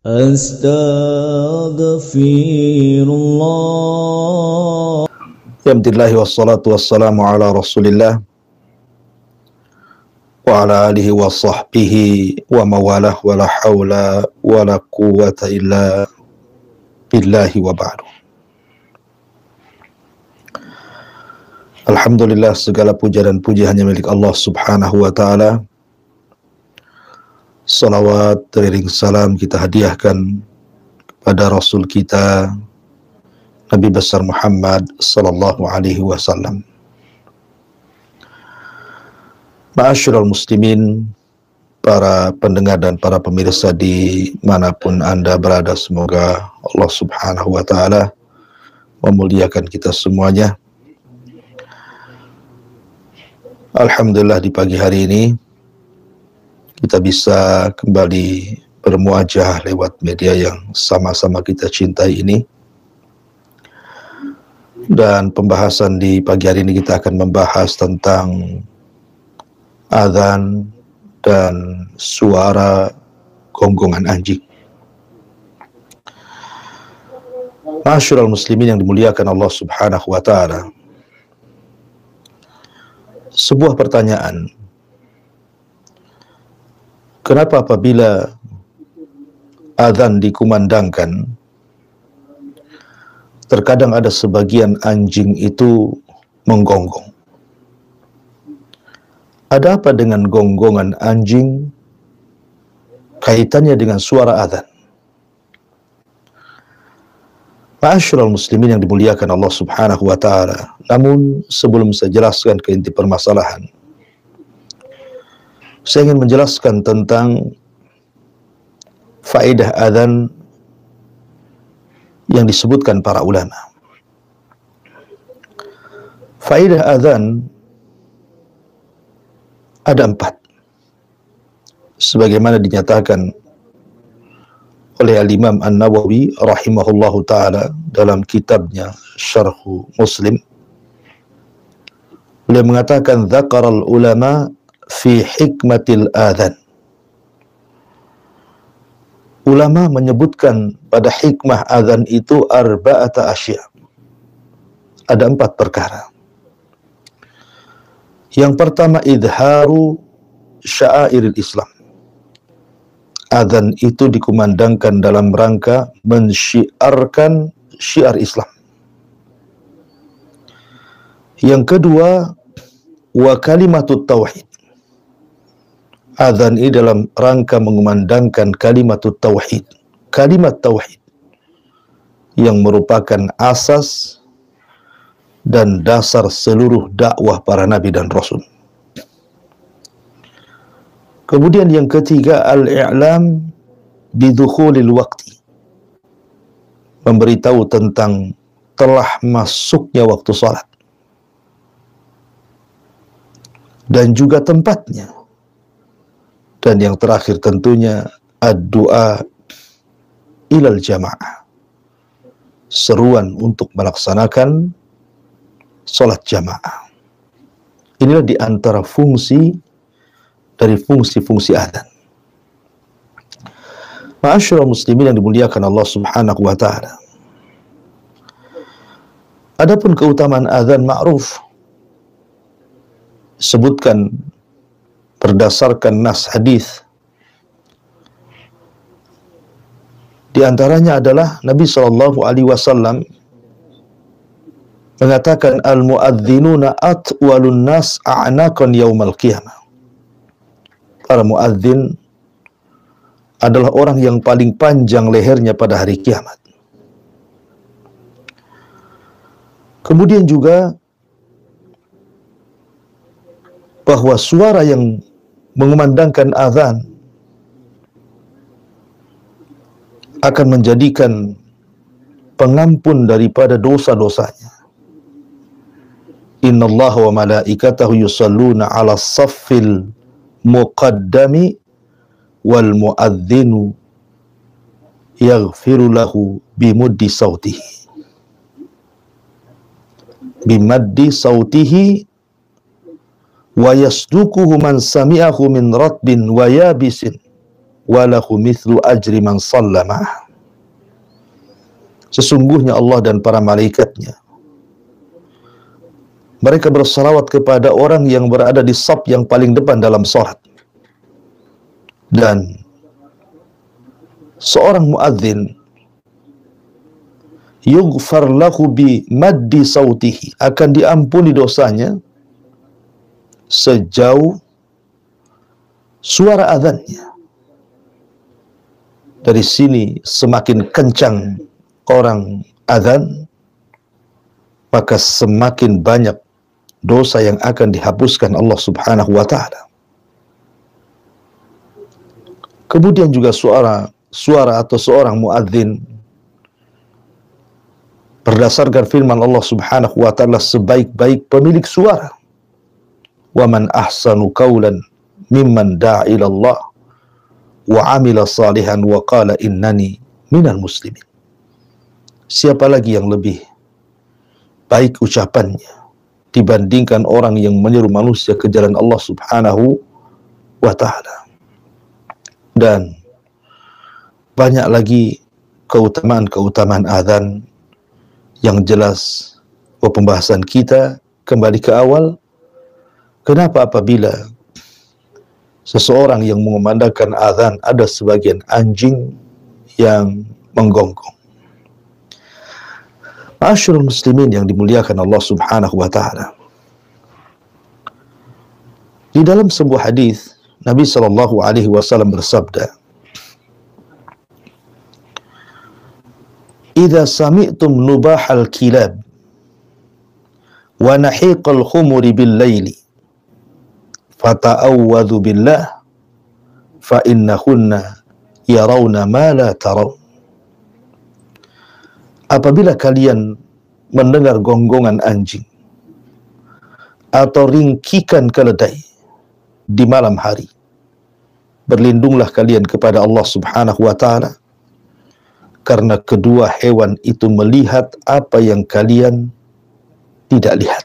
Astaghfirullah. Alhamdulillah wassalatu wassalamu ala Rasulillah wa ala alihi wa sahbihi wa mawalah wa la hawla wa la quwwata illa billahi wa ba'du. Alhamdulillah, segala puja dan puji hanya milik Allah subhanahu wa ta'ala. Salawat teriring salam kita hadiahkan kepada Rasul kita Nabi besar Muhammad sallallahu alaihi wasallam. Ma'asyiral muslimin, para pendengar dan para pemirsa dimanapun Anda berada, semoga Allah subhanahu wa ta'ala memuliakan kita semuanya. Alhamdulillah, di pagi hari ini kita bisa kembali bermuajah lewat media yang sama-sama kita cintai ini. Dan pembahasan di pagi hari ini kita akan membahas tentang azan dan suara gonggongan anjing. Ma'asyiral muslimin yang dimuliakan Allah subhanahu wa ta'ala, sebuah pertanyaan, kenapa apabila azan dikumandangkan, terkadang ada sebagian anjing itu menggonggong? Ada apa dengan gonggongan anjing kaitannya dengan suara azan? Ma'asyiral muslimin yang dimuliakan Allah subhanahu wa ta'ala, namun sebelum saya jelaskan ke inti permasalahan, saya ingin menjelaskan tentang faedah azan yang disebutkan para ulama. Faedah azan ada 4, sebagaimana dinyatakan oleh Al-Imam An-Nawawi rahimahullahu ta'ala dalam kitabnya Syarh Muslim. Beliau mengatakan, dzakaral ulama fi hikmatil adhan. Ulama menyebutkan pada hikmah azan itu arba'ata asya. Ada 4 perkara. Yang pertama, idharu sya'airil Islam. Azan itu dikumandangkan dalam rangka mensyiarkan syiar Islam. Yang kedua, wa kalimatut tauhid. Azan ini dalam rangka mengumandangkan kalimatut tauhid, kalimat tauhid yang merupakan asas dan dasar seluruh dakwah para nabi dan rasul. Kemudian yang ketiga, al-i'lam bidukhulil waqti, memberitahu tentang telah masuknya waktu salat dan juga tempatnya. Dan yang terakhir tentunya ad-du'a ilal jamaah, seruan untuk melaksanakan salat jamaah. Inilah di antara fungsi dari fungsi-fungsi azan. Ma'asyiral muslimin yang dimuliakan Allah subhanahu wa ta'ala, adapun keutamaan azan ma'ruf, sebutkan berdasarkan nas hadis. Di antaranya adalah Nabi sallallahu alaihi wasallam mengatakan, al-muadzdzinuna atwalun nas a'naqan yaumal qiyamah. Para muadzin adalah orang yang paling panjang lehernya pada hari kiamat. Kemudian juga bahwa suara yang mengumandangkan azan akan menjadikan pengampun daripada dosa-dosanya. Innallaha wa malaikatahu yusalluna 'alas saffil muqaddami wal muadzinu yaghfiru lahu bimuddi sautihi wa yasduquhu man sami'ahu min ratbin wa yabisin wa lahu mithlu ajri man shalla ma'ah. Sesungguhnya Allah dan para malaikatnya, mereka bersalawat kepada orang yang berada di shaf yang paling depan dalam salat. Dan seorang muadzin yughfar lahu bi maddi sautihi, akan diampuni dosanya sejauh suara azannya. Dari sini semakin kencang orang azan, maka semakin banyak dosa yang akan dihapuskan Allah Subhanahu wa taala. Kemudian juga suara atau seorang muadzin, berdasarkan firman Allah Subhanahu wa taala, sebaik-baik pemilik suara. Wa man ahsanu qawlan mimman da'a ila Allah wa 'amila salihan wa qala innani minal muslimin. Siapa lagi yang lebih baik ucapannya dibandingkan orang yang menyeru manusia ke jalan Allah Subhanahu wa taala. Dan banyak lagi keutamaan-keutamaan azan yang jelas. Pembahasan kita kembali ke awal, kenapa apabila seseorang yang mengumandangkan azan ada sebagian anjing yang menggonggong. Ma'asyiral muslimin yang dimuliakan Allah Subhanahu wa taala. Di dalam sebuah hadis Nabi sallallahu alaihi wasallam bersabda, "Idza sami'tum nubahal kilab wa nahiqal khumuri bil laili fata'awwadhu billah fa innahunna yarawna ma la tarawn." Apabila kalian mendengar gonggongan anjing atau ringkikan keledai di malam hari, berlindunglah kalian kepada Allah Subhanahu wa taala, karena kedua hewan itu melihat apa yang kalian tidak lihat.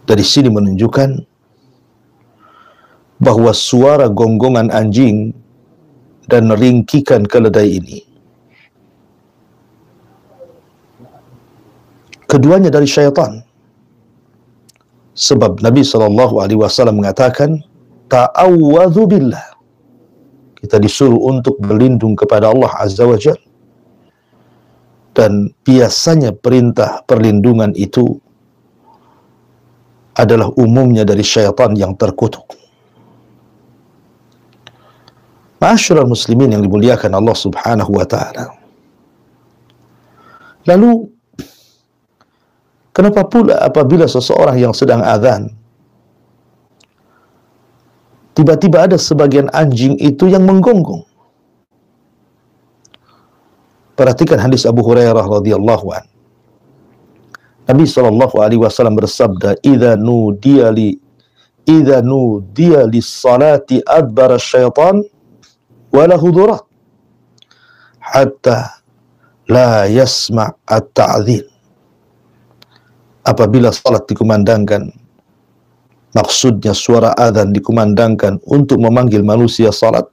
Dari sini menunjukkan bahwa suara gonggongan anjing dan ringkikan keledai ini, keduanya dari syaitan. Sebab Nabi SAW mengatakan, ta'awwadhu billah. Kita disuruh untuk berlindung kepada Allah Azza wa Jalla. Dan biasanya perintah perlindungan itu adalah umumnya dari syaitan yang terkutuk. Ma'asyiral muslimin yang dimuliakan Allah Subhanahu wa taala. Lalu kenapa pula apabila seseorang yang sedang azan, tiba-tiba ada sebagian anjing itu yang menggonggong? Perhatikan hadis Abu Hurairah radhiyallahu an. Nabi sallallahu alaihi wasallam bersabda, "Idza nudiya lis-salati adbara syaitan wa lahu durat hatta la yasma' at-ta'dhin." Apabila salat dikumandangkan, maksudnya suara azan dikumandangkan untuk memanggil manusia salat,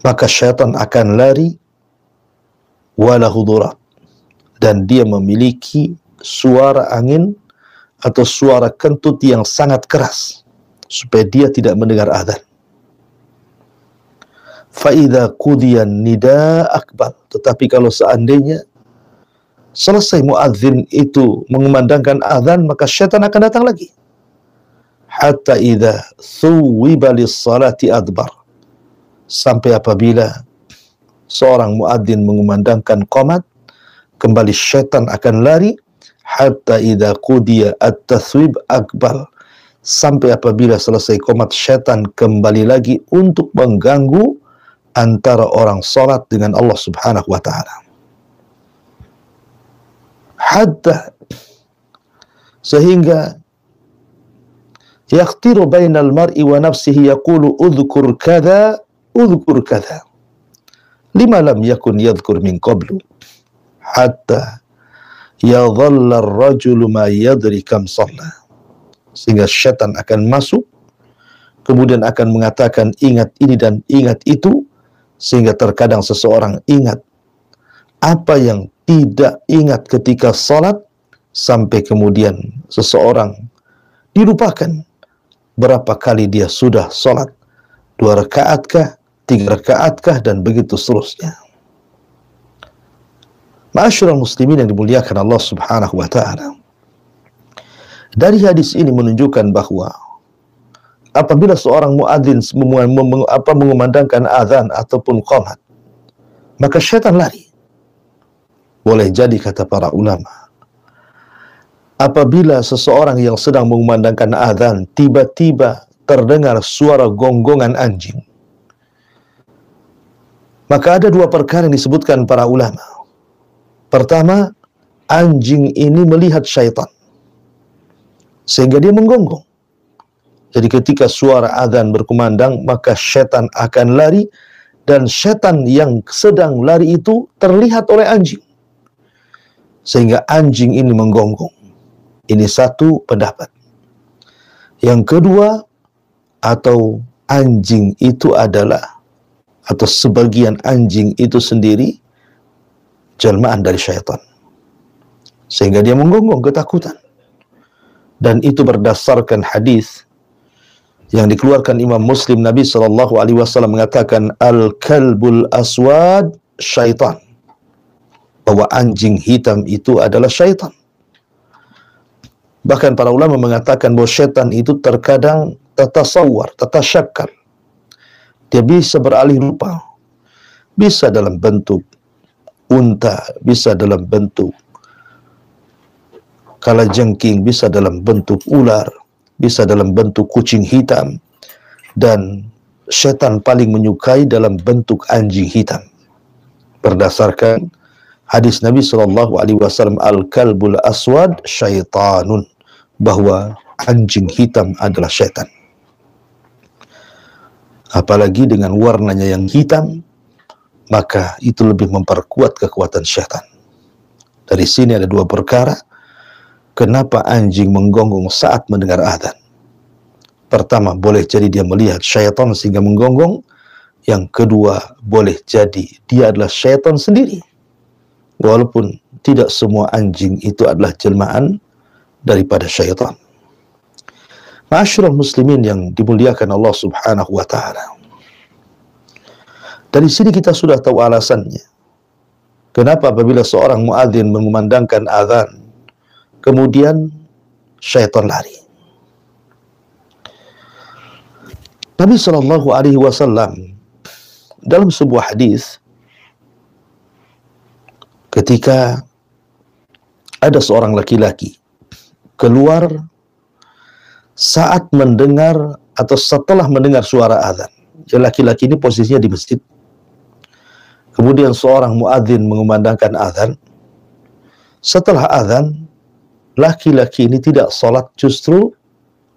maka syaitan akan lari, walahu durat, dan dia memiliki suara angin atau suara kentut yang sangat keras supaya dia tidak mendengar azan. Fa'idha qudiyan nida akbar. Tetapi kalau seandainya selesai muadzin itu mengumandangkan azan, maka syaitan akan datang lagi. Hatta idza thuwiba lis-salati adbar. Sampai apabila seorang muadzin mengumandangkan qomat, kembali syaitan akan lari. Hatta idza qudiya at-tathwib akbar. Sampai apabila selesai qomat, syaitan kembali lagi untuk mengganggu antara orang salat dengan Allah Subhanahu wa taala. Hatta, sehingga yakhtiru bainal mar'i wa nafsihi yaqulu udhkur kadza lima lam yakun yadhkur min qablu hatta yadhalla ar-rajulu ma yadri kam shalla. Sehingga syaitan akan masuk kemudian akan mengatakan ingat ini dan ingat itu, sehingga terkadang seseorang ingat apa yang tidak ingat ketika salat, sampai kemudian seseorang dilupakan berapa kali dia sudah salat, 2 rakaatkah, 3 rakaatkah, dan begitu seterusnya. Ma'asyiral muslimin yang dimuliakan Allah Subhanahu wa taala. Dari hadis ini menunjukkan bahwa apabila seorang muadzin mengumandangkan azan ataupun qamat, maka syaitan lari. Boleh jadi, kata para ulama, apabila seseorang yang sedang mengumandangkan azan tiba-tiba terdengar suara gonggongan anjing, maka ada 2 perkara yang disebutkan para ulama. Pertama, anjing ini melihat syaitan sehingga dia menggonggong. Jadi ketika suara azan berkumandang, maka syaitan akan lari, dan syaitan yang sedang lari itu terlihat oleh anjing, sehingga anjing ini menggonggong. Ini satu pendapat. Yang kedua, atau anjing itu adalah, atau sebagian anjing itu sendiri jelmaan dari syaitan, sehingga dia menggonggong ketakutan. Dan itu berdasarkan hadis yang dikeluarkan Imam Muslim. Nabi SAW mengatakan, al-kalbul aswad syaitan, bahwa anjing hitam itu adalah syaitan. Bahkan para ulama mengatakan bahwa syaitan itu terkadang tatasawwar, tatasyakkal, dia bisa beralih rupa, bisa dalam bentuk unta, bisa dalam bentuk kalajengking, bisa dalam bentuk ular, bisa dalam bentuk kucing hitam, dan syaitan paling menyukai dalam bentuk anjing hitam. Berdasarkan hadis Nabi SAW, al-kalbul aswad syaitanun, bahwa anjing hitam adalah syaitan. Apalagi dengan warnanya yang hitam, maka itu lebih memperkuat kekuatan syaitan. Dari sini ada 2 perkara kenapa anjing menggonggong saat mendengar azan. Pertama, boleh jadi dia melihat syaitan sehingga menggonggong. Yang kedua, boleh jadi dia adalah syaitan sendiri, walaupun tidak semua anjing itu adalah jelmaan daripada syaitan. Ma'asyiral muslimin yang dimuliakan Allah Subhanahu wa taala. Dari sini kita sudah tahu alasannya kenapa apabila seorang muadzin mengumandangkan azan, kemudian syaitan lari. Nabi SAW dalam sebuah hadis, ketika ada seorang laki-laki keluar saat mendengar atau setelah mendengar suara azan. Laki-laki ini posisinya di masjid. Kemudian seorang muadzin mengumandangkan azan. Setelah azan, laki-laki ini tidak sholat, justru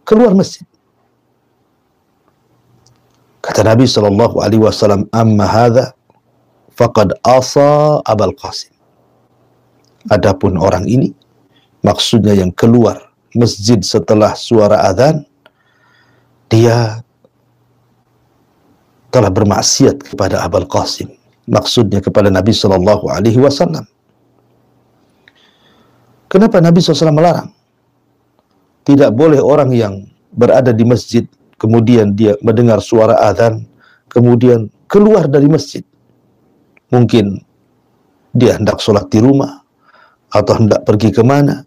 keluar masjid. Kata Nabi SAW, amma hadha faqad asa Abul Qasim. Adapun orang ini, maksudnya yang keluar masjid setelah suara azan, dia telah bermaksiat kepada Abul Qasim, maksudnya kepada Nabi SAW. Kenapa Nabi SAW melarang? Tidak boleh orang yang berada di masjid, kemudian dia mendengar suara azan, kemudian keluar dari masjid. Mungkin dia hendak sholat di rumah, atau hendak pergi kemana.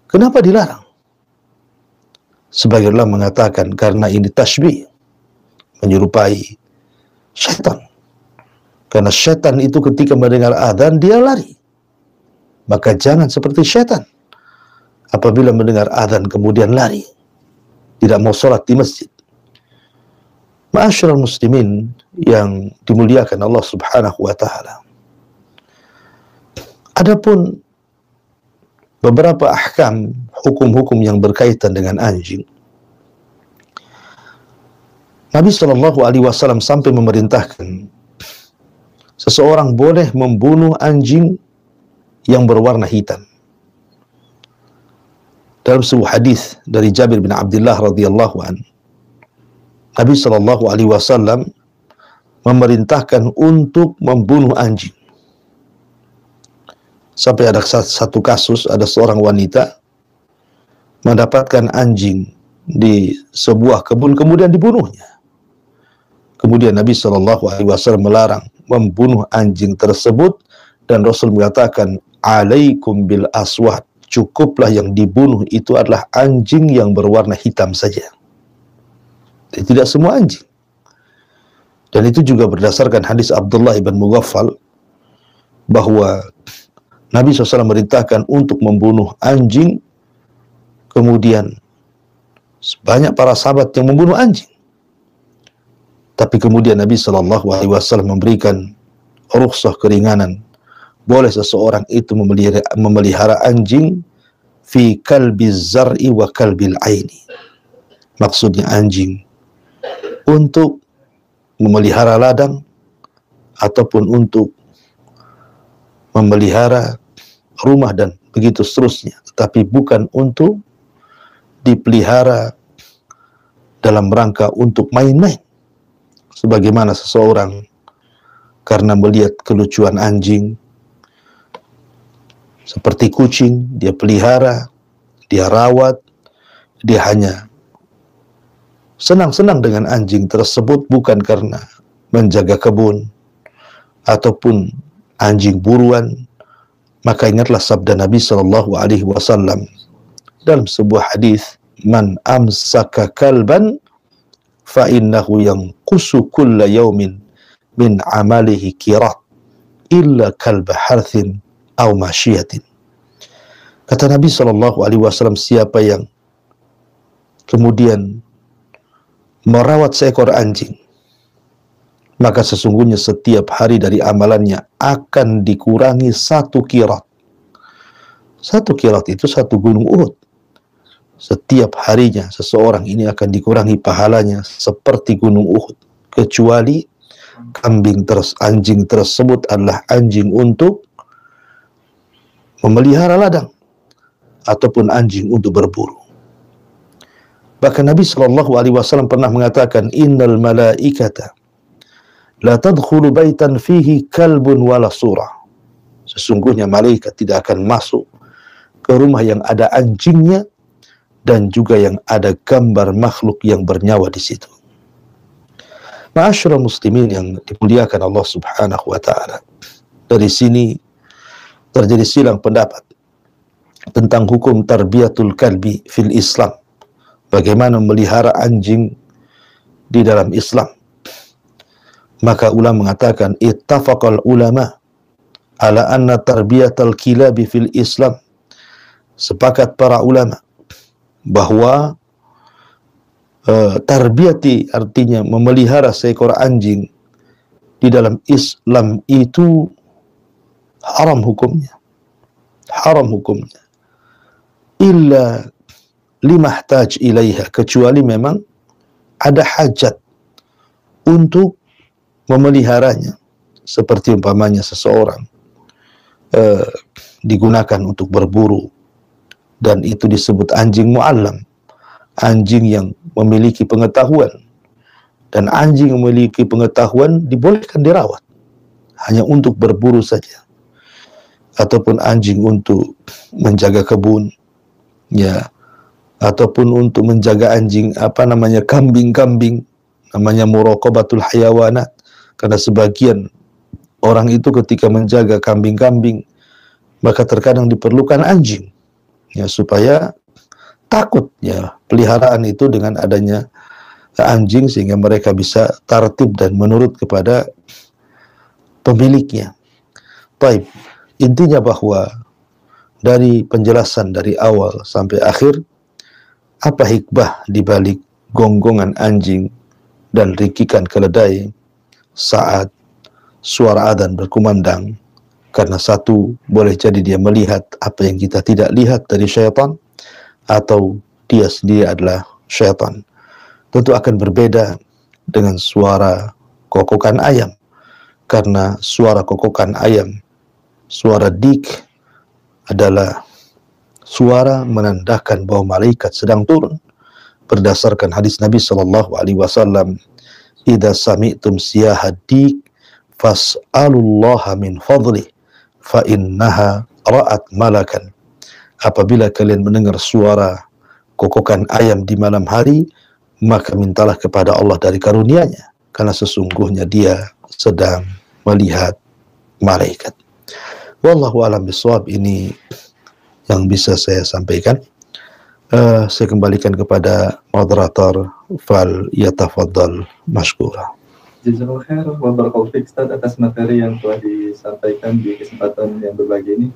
Kenapa dilarang? Sebagian ulama mengatakan karena ini tasbih, menyerupai syaitan. Karena syaitan itu ketika mendengar azan dia lari. Maka jangan seperti syaitan. Apabila mendengar azan kemudian lari, tidak mau sholat di masjid. Ma'asyiral muslimin yang dimuliakan Allah Subhanahu wa taala. Adapun beberapa ahkam, hukum-hukum yang berkaitan dengan anjing, Nabi SAW sampai memerintahkan seseorang boleh membunuh anjing yang berwarna hitam. Dalam sebuah hadis dari Jabir bin Abdullah radhiyallahu an, Nabi Shallallahu Alaihi Wasallam memerintahkan untuk membunuh anjing. Sampai ada satu kasus, ada seorang wanita mendapatkan anjing di sebuah kebun, kemudian dibunuhnya. Kemudian Nabi Shallallahu Alaihi Wasallam melarang membunuh anjing tersebut, dan Rasul mengatakan, alaikum bil aswad, cukuplah yang dibunuh itu adalah anjing yang berwarna hitam saja. Dan tidak semua anjing. Dan itu juga berdasarkan hadis Abdullah ibn Mughaffal, bahwa Nabi SAW merintahkan untuk membunuh anjing, kemudian banyak para sahabat yang membunuh anjing. Tapi kemudian Nabi SAW memberikan rukhsah, keringanan. Boleh seseorang itu memelihara anjing fi kalbiz zar'i wa kalbil aini. Maksudnya anjing untuk memelihara ladang ataupun untuk memelihara rumah dan begitu seterusnya, tetapi bukan untuk dipelihara dalam rangka untuk main-main. Sebagaimana seseorang karena melihat kelucuan anjing seperti kucing, dia pelihara, dia rawat, dia hanya senang-senang dengan anjing tersebut, bukan karena menjaga kebun ataupun anjing buruan. Maka ingatlah sabda Nabi Shallallahu Alaihi Wasallam dalam sebuah hadis, man amsaka kalban fa innahu yanqusu kulla yaumin min amalihi qirat illa kalba harthin aw masyiatin. Kata Nabi Shallallahu Alaihi Wasallam, siapa yang kemudian merawat seekor anjing, maka sesungguhnya setiap hari dari amalannya akan dikurangi 1 qirat. 1 qirat itu 1 gunung Uhud. Setiap harinya seseorang ini akan dikurangi pahalanya seperti gunung Uhud, kecuali anjing tersebut adalah anjing untuk memelihara ladang ataupun anjing untuk berburu. Bahkan Nabi Shallallahu Alaihi Wasallam pernah mengatakan, innal malaikata la tadkhulu baitan fihi kalbun wala surah. Sesungguhnya malaikat tidak akan masuk ke rumah yang ada anjingnya dan juga yang ada gambar makhluk yang bernyawa di situ. Ma'asyiral muslimin yang dimuliakan Allah Subhanahu wa taala. Dari sini terjadi silang pendapat tentang hukum tarbiyatul kalbi fil Islam. Bagaimana memelihara anjing di dalam Islam. Maka ulama mengatakan, ittafaqal ulama ala anna tarbiyatal kilabi fil Islam. Sepakat para ulama bahwa tarbiyati artinya memelihara seekor anjing di dalam Islam itu haram hukumnya. Haram hukumnya. Illa limahtaj ilaiha, kecuali memang ada hajat untuk memeliharanya, seperti umpamanya seseorang digunakan untuk berburu, dan itu disebut anjing mu'allam, anjing yang memiliki pengetahuan, dan anjing yang memiliki pengetahuan dibolehkan dirawat hanya untuk berburu saja, ataupun anjing untuk menjaga kebun, ya, ataupun untuk menjaga anjing kambing-kambing, namanya muraqabatul hayawanat. Karena sebagian orang itu ketika menjaga kambing-kambing, maka terkadang diperlukan anjing, ya, supaya takut, ya, peliharaan itu dengan adanya anjing, sehingga mereka bisa tertib dan menurut kepada pemiliknya. Baik, intinya bahwa dari penjelasan dari awal sampai akhir, apa hikmah di balik gonggongan anjing dan rikikan keledai saat suara adzan berkumandang? Karena satu, boleh jadi dia melihat apa yang kita tidak lihat dari syaitan, atau dia sendiri adalah syaitan. Tentu akan berbeda dengan suara kokokan ayam, karena suara kokokan ayam, suara dik, adalah suara menandakan bahwa malaikat sedang turun. berdasarkan hadis Nabi Shallallahu Alaihi Wasallam, "Idza sami'tum siyahadik fas'alullaha min fadli, fa innaha ra'at malakan." Apabila kalian mendengar suara kokokan ayam di malam hari, maka mintalah kepada Allah dari karunia-Nya, karena sesungguhnya Dia sedang melihat malaikat. Wallahu a'lam bishawab. Ini yang bisa saya sampaikan. Saya kembalikan kepada moderator, fal yatafaddal mashkura. Jazakallahu khair wa barakallahu fiik Ustaz atas materi yang telah disampaikan di kesempatan yang berbagi ini.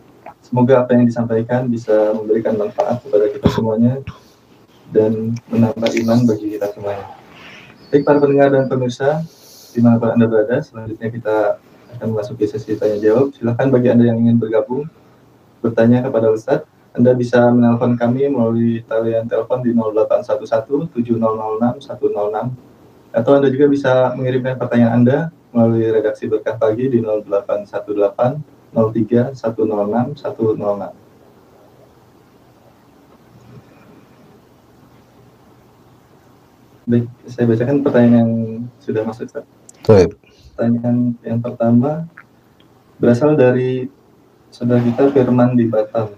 Semoga apa yang disampaikan bisa memberikan manfaat kepada kita semuanya dan menambah iman bagi kita semuanya. Baik para pendengar dan pemirsa, dimanapun Anda berada, selanjutnya kita akan memasuki sesi tanya jawab. Silakan bagi Anda yang ingin bergabung bertanya kepada Ustadz, Anda bisa menelpon kami melalui talian telepon di 0811 7006 106, atau Anda juga bisa mengirimkan pertanyaan Anda melalui redaksi Berkah Pagi di 0818 03 106 106. Baik, saya bacakan pertanyaan yang sudah masuk, Ustaz. Baik. Pertanyaan yang pertama berasal dari saudara kita Firman di Batam.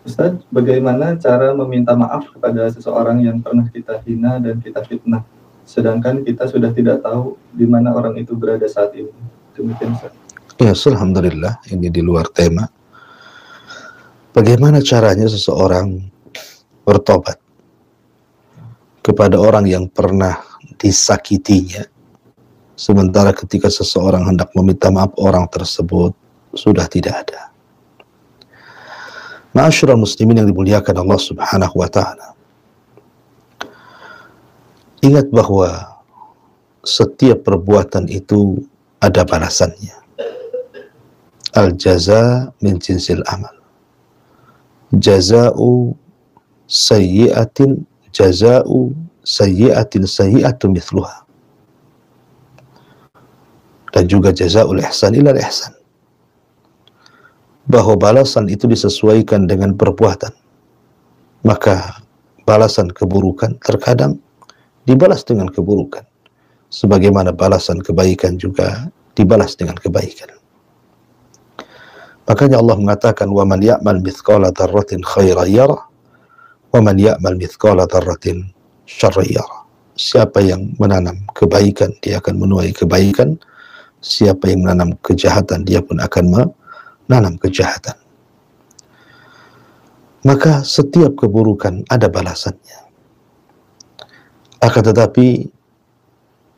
Ustaz, bagaimana cara meminta maaf kepada seseorang yang pernah kita hina dan kita fitnah, sedangkan kita sudah tidak tahu di mana orang itu berada saat ini? Demikian, Ustaz. Ya, alhamdulillah, ini di luar tema. Bagaimana caranya seseorang bertobat kepada orang yang pernah disakitinya, sementara ketika seseorang hendak meminta maaf, orang tersebut sudah tidak ada. Ma'asyiral muslimin yang dimuliakan Allah Subhanahu wa Ta'ala, ingat bahwa setiap perbuatan itu ada balasannya. Al-jaza min jinsil amal. Jaza'u sayyi'atin sayyi'atu mithluha. Dan juga jaza'ul ihsan ilal ihsan. Bahwa balasan itu disesuaikan dengan perbuatan. Maka balasan keburukan terkadang dibalas dengan keburukan, sebagaimana balasan kebaikan juga dibalas dengan kebaikan. Makanya Allah mengatakan, wa man ya'mal mithqala dzarratin khairan yarah wa man ya'mal mithqala dzarratin syarran yarah. Siapa yang menanam kebaikan, dia akan menuai kebaikan. Siapa yang menanam kejahatan, dia pun akan menanam kejahatan. Maka setiap keburukan ada balasannya. Akan tetapi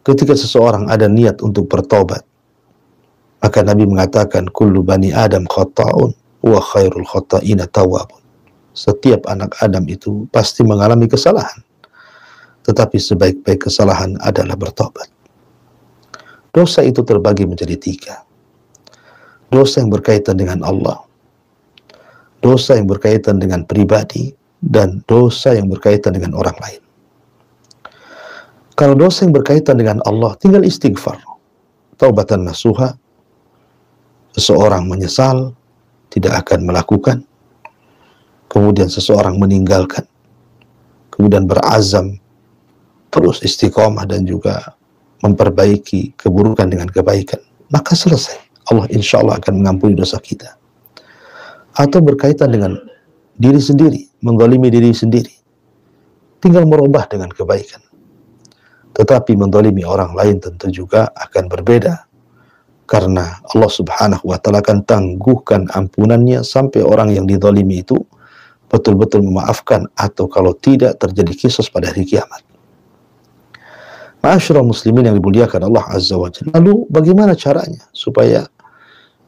ketika seseorang ada niat untuk bertobat, maka Nabi mengatakan, kullu bani Adam khata'un wa khairul khata'ina tawwabun. Setiap anak Adam itu pasti mengalami kesalahan, tetapi sebaik-baik kesalahan adalah bertobat. Dosa itu terbagi menjadi 3. Dosa yang berkaitan dengan Allah, dosa yang berkaitan dengan pribadi, dan dosa yang berkaitan dengan orang lain. Kalau dosa yang berkaitan dengan Allah, tinggal istighfar, taubatan nasuha. Seseorang menyesal, tidak akan melakukan, kemudian seseorang meninggalkan, kemudian berazam terus istiqomah dan juga memperbaiki keburukan dengan kebaikan, maka selesai. Allah insya Allah akan mengampuni dosa kita. Atau berkaitan dengan diri sendiri, menzalimi diri sendiri, tinggal merubah dengan kebaikan. Tetapi menzalimi orang lain tentu juga akan berbeda, karena Allah Subhanahu wa Ta'ala akan tangguhkan ampunannya sampai orang yang dizalimi itu betul-betul memaafkan, atau kalau tidak terjadi kisos pada hari kiamat. Ma'asyiral muslimin yang dimuliakan Allah Azza wa Jalla. Lalu bagaimana caranya supaya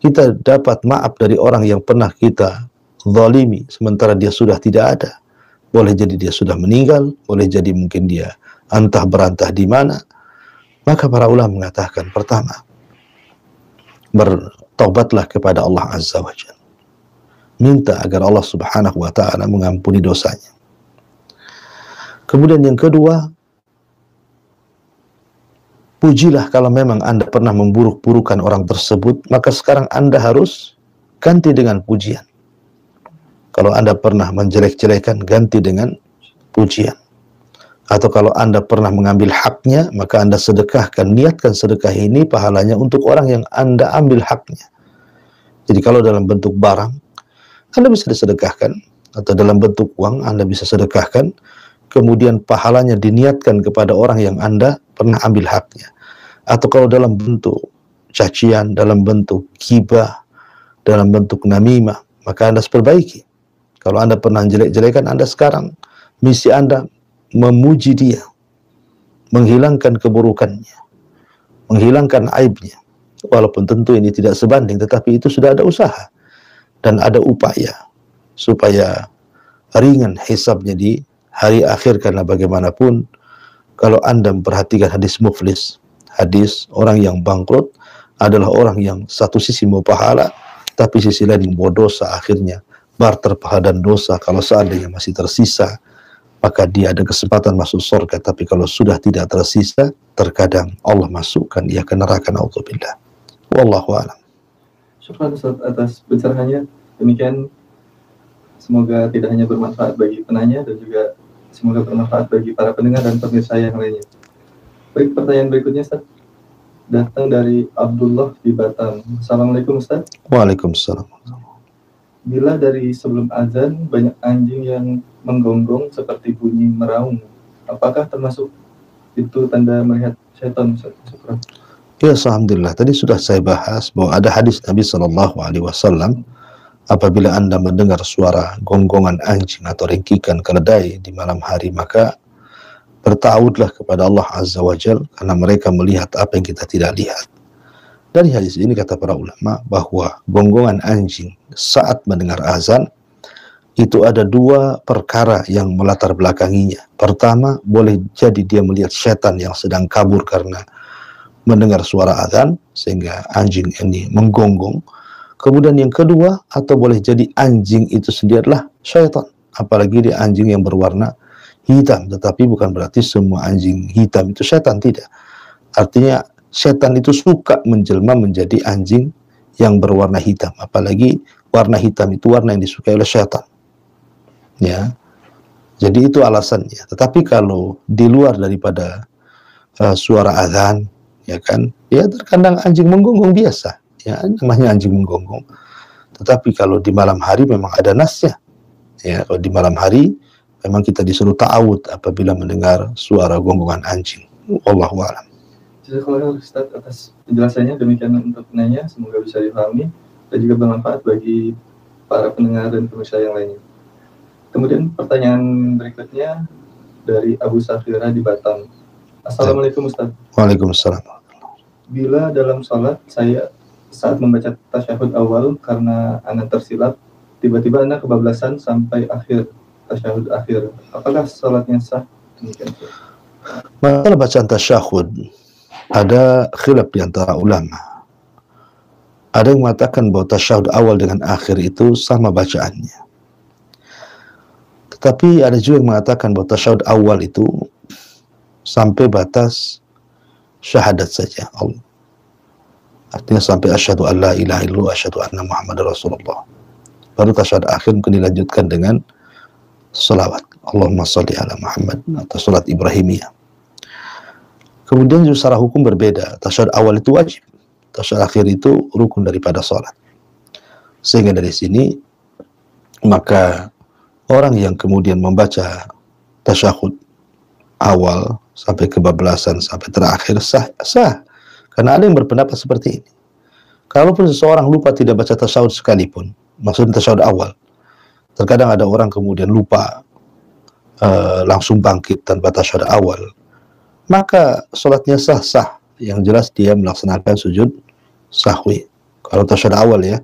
kita dapat maaf dari orang yang pernah kita zalimi sementara dia sudah tidak ada? Boleh jadi dia sudah meninggal, boleh jadi mungkin dia antah berantah di mana. Maka para ulama mengatakan, pertama, bertobatlah kepada Allah Azza wa Jalla. Minta agar Allah Subhanahu wa Ta'ala mengampuni dosanya. Kemudian yang kedua, pujilah kalau memang Anda pernah memburuk-burukan orang tersebut, maka sekarang Anda harus ganti dengan pujian. Kalau Anda pernah menjelek-jelekan, ganti dengan pujian. Atau kalau Anda pernah mengambil haknya, maka Anda sedekahkan, niatkan sedekah ini pahalanya untuk orang yang Anda ambil haknya. Jadi kalau dalam bentuk barang, Anda bisa disedekahkan, atau dalam bentuk uang, Anda bisa sedekahkan, kemudian pahalanya diniatkan kepada orang yang Anda pernah ambil haknya. Atau kalau dalam bentuk cacian, dalam bentuk ghibah, dalam bentuk namimah, maka Anda perbaiki. Kalau Anda pernah jelek-jelekan, Anda sekarang, misi Anda memuji dia, menghilangkan keburukannya, menghilangkan aibnya. Walaupun tentu ini tidak sebanding, tetapi itu sudah ada usaha dan ada upaya supaya ringan hisabnya di hari akhir. Karena bagaimanapun kalau Anda memperhatikan hadis muflis, hadis orang yang bangkrut adalah orang yang satu sisi mau pahala, tapi sisi lain mau dosa. Akhirnya barter pahala dan dosa. Kalau seandainya masih tersisa, maka dia ada kesempatan masuk surga. Tapi kalau sudah tidak tersisa, terkadang Allah masukkan dia ke neraka. Na'udzubillah. Wallahu a'lam. Syukran Ustaz atas pencerahannya. Demikian, semoga tidak hanya bermanfaat bagi penanya dan juga semoga bermanfaat bagi para pendengar dan pemirsa yang lainnya. Baik, pertanyaan berikutnya Ustaz datang dari Abdullah di Batam. Assalamualaikum Ustaz. Waalaikumsalam. Bila dari sebelum azan banyak anjing yang menggonggong seperti bunyi meraung, apakah termasuk itu tanda melihat setan? Syukran. Ya, alhamdulillah. Tadi sudah saya bahas bahwa ada hadis Nabi SAW, apabila Anda mendengar suara gonggongan anjing atau ringkikan keledai di malam hari, maka bertaudlah kepada Allah Azza wa Jal, karena mereka melihat apa yang kita tidak lihat. Dari hadis ini kata para ulama bahwa gonggongan anjing saat mendengar azan itu ada dua perkara yang melatar belakanginya. Pertama, boleh jadi dia melihat setan yang sedang kabur karena mendengar suara azan sehingga anjing ini menggonggong. Kemudian yang kedua, atau boleh jadi anjing itu sendiri adalah syaitan. Apalagi dia anjing yang berwarna hitam, tetapi bukan berarti semua anjing hitam itu setan, tidak. Artinya setan itu suka menjelma menjadi anjing yang berwarna hitam, apalagi warna hitam itu warna yang disukai oleh setan. Ya, jadi itu alasannya. Tetapi kalau di luar daripada suara azan, ya kan, ya terkadang anjing menggonggong biasa, ya namanya anjing menggonggong. Tetapi kalau di malam hari memang ada nasnya, ya kalau di malam hari memang kita disuruh ta'awud apabila mendengar suara gonggongan anjing. Wallahu a'lam. Jazakallahu Ustaz atas penjelasannya. Demikian untuk penanya, semoga bisa dipahami dan juga bermanfaat bagi para pendengar dan pemirsa yang lainnya. Kemudian pertanyaan berikutnya dari Abu Safira di Batam. Assalamualaikum Ustaz. Waalaikumsalam. Bila dalam sholat saya saat membaca tasyahud awal karena anak tersilap, tiba-tiba anak kebablasan sampai akhir tasyahud akhir, apakah sholatnya sah? Demikian. Masalah bacaan tasyahud ada khilaf di antara ulama. Ada yang mengatakan bahwa tasyahud awal dengan akhir itu sama bacaannya. Tetapi ada juga yang mengatakan bahwa tasyahud awal itu sampai batas syahadat saja. Artinya sampai asyhadu an la ilaha illallah asyhadu anna Muhammadar Rasulullah. Baru tasyahud akhir mungkin dilanjutkan dengan salawat. Allahumma shalli ala Muhammad atau salat Ibrahimiyah. Kemudian juga secara hukum berbeda. Tasyahud awal itu wajib. Tasyahud akhir itu rukun daripada salat. Sehingga dari sini maka orang yang kemudian membaca tasyahud awal sampai kebablasan sampai terakhir sah. Karena ada yang berpendapat seperti ini. Kalaupun seseorang lupa tidak baca tasyahud sekalipun, maksudnya tasyahud awal, terkadang ada orang kemudian lupa langsung bangkit tanpa tasyahud awal, maka sholatnya sah. Yang jelas dia melaksanakan sujud sahwi. Kalau tasyahud awal ya,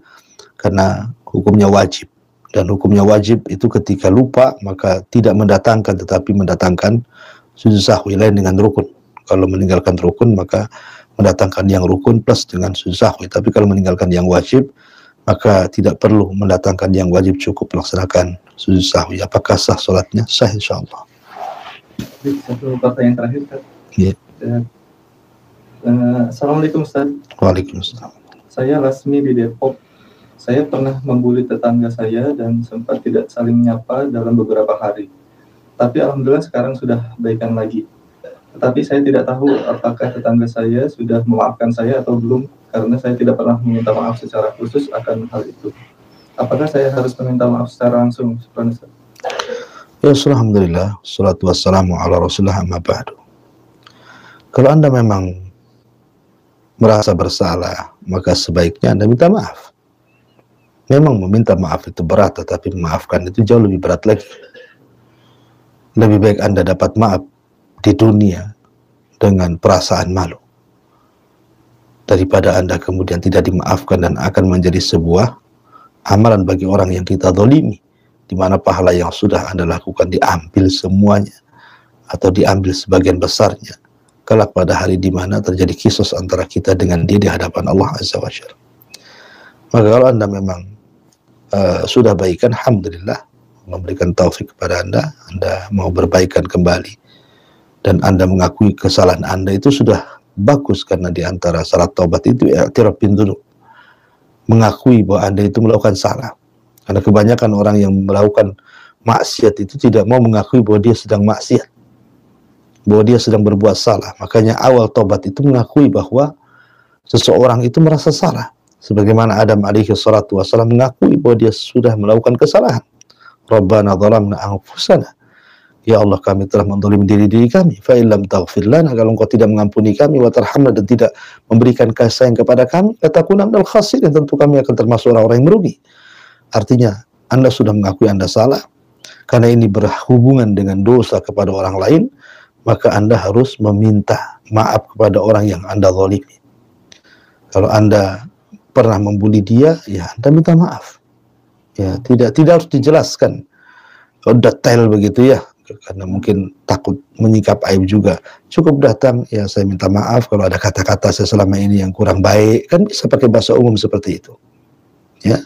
karena hukumnya wajib. Dan hukumnya wajib itu ketika lupa maka tidak mendatangkan, tetapi mendatangkan sujud sahwi lain dengan rukun. Kalau meninggalkan rukun maka mendatangkan yang rukun plus dengan sujud sahwi. Tapi kalau meninggalkan yang wajib maka tidak perlu mendatangkan yang wajib, cukup melaksanakan sujud sahwi. Apakah sah sholatnya? Sah insyaallah. Satu pertanyaan terakhir Ustaz. Yeah. Assalamualaikum Ustaz. Waalaikumsalam. Saya Lasmi di Depok. Saya pernah membuli tetangga saya dan sempat tidak saling menyapa dalam beberapa hari. Tapi alhamdulillah sekarang sudah baikan lagi. Tetapi saya tidak tahu apakah tetangga saya sudah memaafkan saya atau belum, karena saya tidak pernah meminta maaf secara khusus akan hal itu. Apakah saya harus meminta maaf secara langsung? Ya, alhamdulillah, salatu wassalamu ala rasulullah amma ba'du. Kalau Anda memang merasa bersalah, maka sebaiknya Anda minta maaf. Memang meminta maaf itu berat, tetapi memaafkan itu jauh lebih berat lagi. Lebih baik Anda dapat maaf di dunia dengan perasaan malu, daripada Anda kemudian tidak dimaafkan dan akan menjadi sebuah amalan bagi orang yang kita zalimi, di mana pahala yang sudah Anda lakukan diambil semuanya atau diambil sebagian besarnya kelak pada hari di mana terjadi kisos antara kita dengan dia di hadapan Allah Azza wa Jalla. Maka kalau Anda memang sudah baikan, alhamdulillah, memberikan taufik kepada Anda mau berbaikan kembali dan Anda mengakui kesalahan Anda, itu sudah bagus, karena di antara syarat taubat itu i'tiraf bin dzunub, mengakui bahwa Anda itu melakukan salah. Karena kebanyakan orang yang melakukan maksiat itu tidak mau mengakui bahwa dia sedang maksiat, bahwa dia sedang berbuat salah. Makanya awal taubat itu mengakui bahwa seseorang itu merasa salah, sebagaimana Adam alaihi salatu wassalam mengakui bahwa dia sudah melakukan kesalahan. Rabbana zalamna anfusana, ya Allah, kami telah menzalimi diri kami. Fa illam taghfir lana, kalau Engkau tidak mengampuni kami, wa tarhamna, dan tidak memberikan kasih sayang kepada kami, latakuna minal khasirin, tentu kami akan termasuk orang-orang yang merugi. Artinya Anda sudah mengakui Anda salah, karena ini berhubungan dengan dosa kepada orang lain, maka Anda harus meminta maaf kepada orang yang Anda zalimi. Kalau Anda pernah membuli dia, ya Anda minta maaf. Ya, tidak harus dijelaskan detail begitu ya, karena mungkin takut menyikap aib juga. Cukup datang, ya saya minta maaf kalau ada kata-kata saya selama ini yang kurang baik, kan bisa pakai bahasa umum seperti itu. Ya,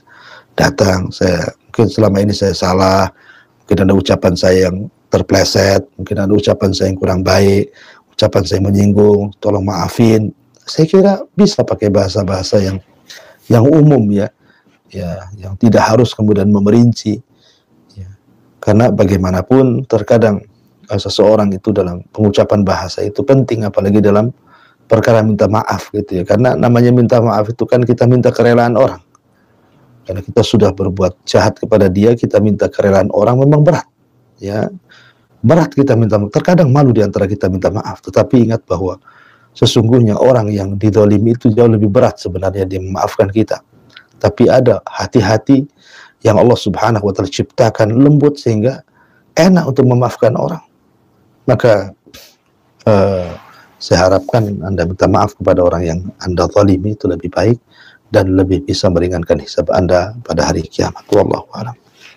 datang, saya mungkin selama ini saya salah, mungkin ada ucapan saya yang terpleset, mungkin ada ucapan saya yang kurang baik, ucapan saya menyinggung, tolong maafin. Saya kira bisa pakai bahasa-bahasa yang umum ya, yang tidak harus kemudian memerinci. Karena bagaimanapun terkadang seseorang itu dalam pengucapan bahasa itu penting, apalagi dalam perkara minta maaf gitu ya. Karena namanya minta maaf itu kan kita minta kerelaan orang. Karena kita sudah berbuat jahat kepada dia, kita minta kerelaan orang memang berat. Ya, berat kita minta maaf. Terkadang malu di antara kita minta maaf. Tetapi ingat bahwa sesungguhnya orang yang dizalimi itu jauh lebih berat sebenarnya dia memaafkan kita. Tapi ada hati-hati yang Allah Subhanahu wa Ta'ala ciptakan lembut sehingga enak untuk memaafkan orang. Maka saya harapkan Anda minta maaf kepada orang yang Anda zalimi, itu lebih baik dan lebih bisa meringankan hisab Anda pada hari kiamat. Wallahu a'lam.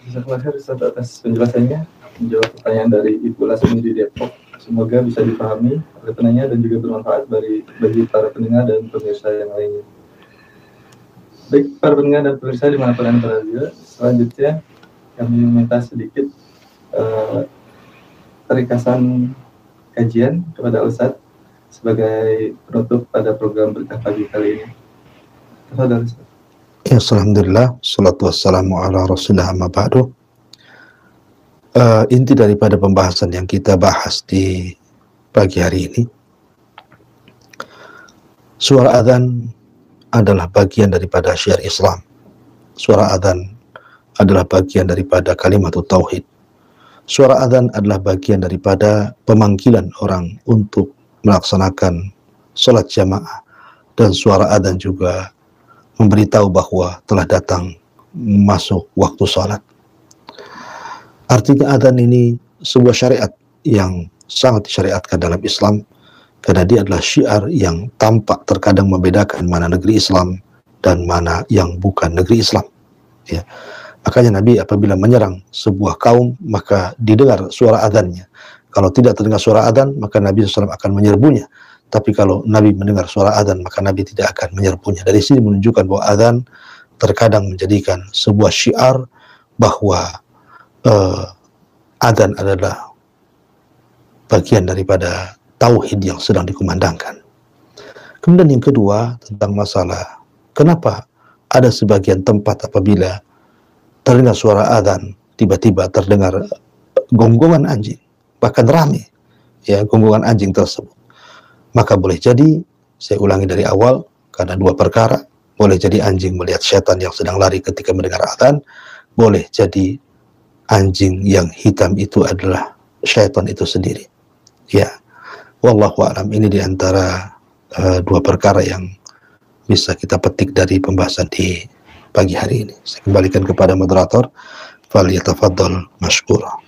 Jazakallahu khair Ustaz atas penjelasannya, menjawab pertanyaan dari Ibu Lasmi di Depok. Semoga bisa dipahami oleh penanya dan juga bermanfaat bagi para pendengar dan pemirsa yang lainnya. Baik para pendengar dan pemirsa dimanapun Anda berada, selanjutnya kami meminta sedikit ringkasan kajian kepada Ustaz sebagai penutup pada program Berkah Pagi kali ini. Ya, alhamdulillah, salatu wassalamu ala rasulillah amma ba'du. Inti daripada pembahasan yang kita bahas di pagi hari ini, suara adzan adalah bagian daripada syiar Islam. Suara adzan adalah bagian daripada kalimat tauhid. Suara adzan adalah bagian daripada pemanggilan orang untuk melaksanakan salat jamaah, dan suara adzan juga memberitahu bahwa telah datang masuk waktu salat. Artinya adzan ini sebuah syariat yang sangat disyariatkan dalam Islam, karena dia adalah syiar yang tampak terkadang membedakan mana negeri Islam dan mana yang bukan negeri Islam. Ya. Makanya Nabi apabila menyerang sebuah kaum, maka didengar suara adzannya. Kalau tidak terdengar suara adzan, maka Nabi SAW akan menyerbunya. Tapi kalau Nabi mendengar suara adzan, maka Nabi tidak akan menyerbunya. Dari sini menunjukkan bahwa adzan terkadang menjadikan sebuah syiar bahwa adzan adalah bagian daripada tauhid yang sedang dikumandangkan. Kemudian yang kedua tentang masalah kenapa ada sebagian tempat apabila terdengar suara adzan tiba-tiba terdengar gonggongan anjing. bahkan ramai ya gunggungan anjing tersebut. Maka boleh jadi, saya ulangi dari awal, karena dua perkara. Boleh jadi anjing melihat setan yang sedang lari ketika mendengar adzan, boleh jadi anjing yang hitam itu adalah syaitan itu sendiri. Ya, wallahu a'lam. Ini diantara dua perkara yang bisa kita petik dari pembahasan di pagi hari ini. Saya kembalikan kepada moderator. Falyatafaddal mashkura.